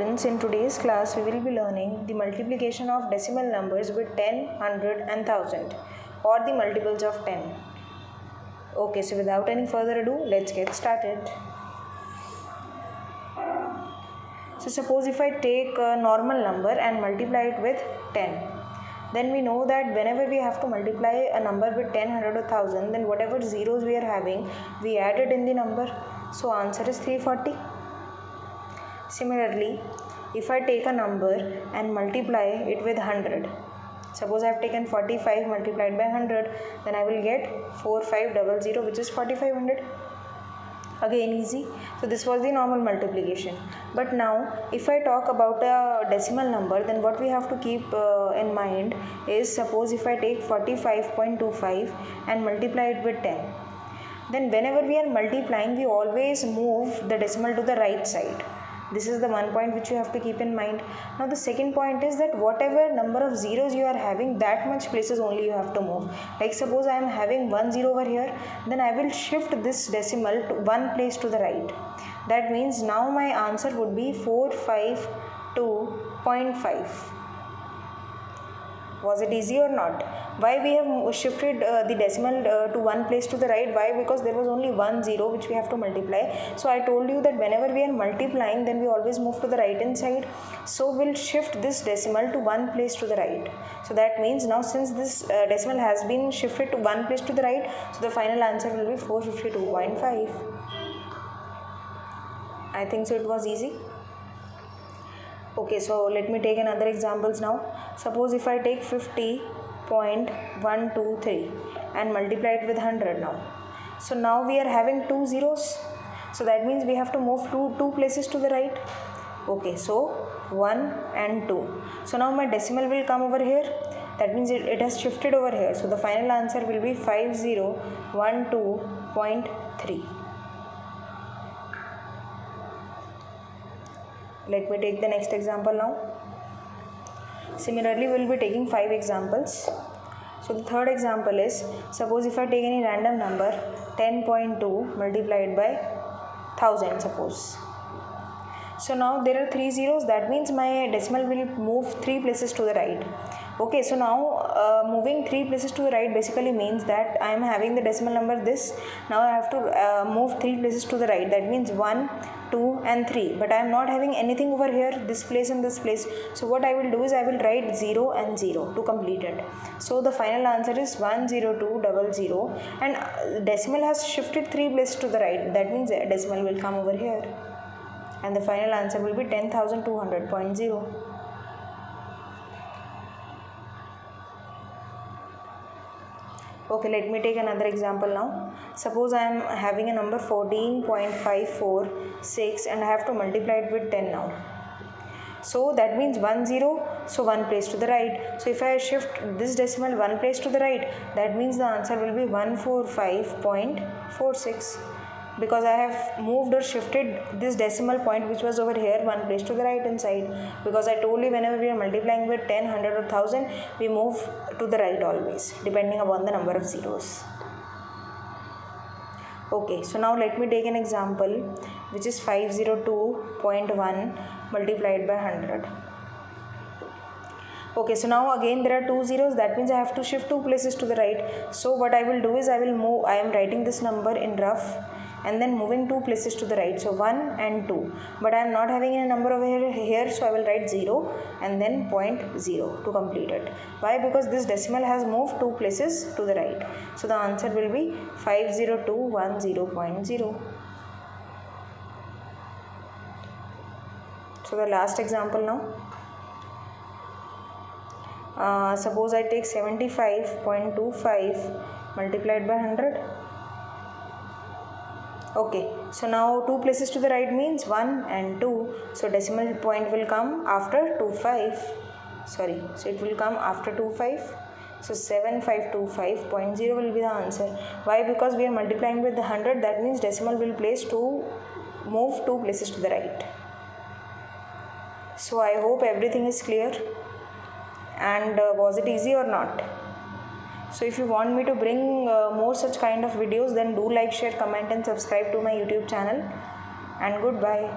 Students, in today's class we will be learning the multiplication of decimal numbers with 10, 100 and 1000 or the multiples of 10. Okay, so without any further ado, let's get started. So suppose if I take a normal number and multiply it with 10, then we know that whenever we have to multiply a number with 10, 100 or 1000, then whatever zeros we are having, we add it in the number. So answer is 340. Similarly, if I take a number and multiply it with 100, suppose I have taken 45 multiplied by 100, then I will get 4500, which is 4500. Again easy. So this was the normal multiplication. But now if I talk about a decimal number, then what we have to keep in mind is, suppose if I take 45.25 and multiply it with 10, then whenever we are multiplying, we always move the decimal to the right side. This is the one point which you have to keep in mind. Now the second point is that whatever number of zeros you are having, that much places only you have to move. Like suppose I am having 1 0 over here, then I will shift this decimal to one place to the right. That means now my answer would be 452.5. Was it easy or not? Why we have shifted the decimal to one place to the right? Why? Because there was only 1 0 which we have to multiply. So I told you that whenever we are multiplying, then we always move to the right hand side. So we'll shift this decimal to one place to the right. So that means now since this decimal has been shifted to one place to the right, so the final answer will be 452.5. I think so it was easy. Okay, so let me take another examples now. Suppose if I take 50.123 and multiply it with 100 now. So now we are having two zeros. So that means we have to move two places to the right. Okay, so 1 and 2. So now my decimal will come over here. That means it has shifted over here. So the final answer will be 5012.3. Let me take the next example now. Similarly, we will be taking 5 examples. So the third example is, suppose if I take any random number 10.2 multiplied by 1000, suppose. So now there are 3 zeros, that means my decimal will move 3 places to the right. Okay, so now moving 3 places to the right basically means that I am having the decimal number this. Now I have to move 3 places to the right. That means 1, 2 and 3. But I am not having anything over here, this place and this place. So what I will do is I will write 0 and 0 to complete it. So the final answer is 10200, and decimal has shifted 3 places to the right. That means a decimal will come over here. And the final answer will be 10,200.0. Okay, let me take another example now. Suppose I am having a number 14.546 and I have to multiply it with 10 now. So that means 1 0, so one place to the right. So if I shift this decimal one place to the right, that means the answer will be 145.46. Because I have moved or shifted this decimal point which was over here one place to the right hand side. Because I told you whenever we are multiplying with 10, 100 or 1000, we move to the right always, depending upon the number of zeros. Okay, so now let me take an example which is 502.1 multiplied by 100. Okay, so now again there are 2 zeros, that means I have to shift 2 places to the right. So what I will do is I am writing this number in rough and then moving 2 places to the right. So 1 and 2. But I am not having any number over here, so I will write 0 and then 0.0 to complete it. Why? Because this decimal has moved 2 places to the right. So the answer will be 50210.0. So the last example now. Suppose I take 75.25 multiplied by 100. Okay, so now 2 places to the right means 1 and 2. So decimal point will come after 25. Sorry, so it will come after 25. So 7525.0 will be the answer. Why? Because we are multiplying with the 100. That means decimal will move 2 places to the right. So I hope everything is clear. And was it easy or not? So if you want me to bring more such kind of videos, then do like, share, comment and subscribe to my YouTube channel. And goodbye.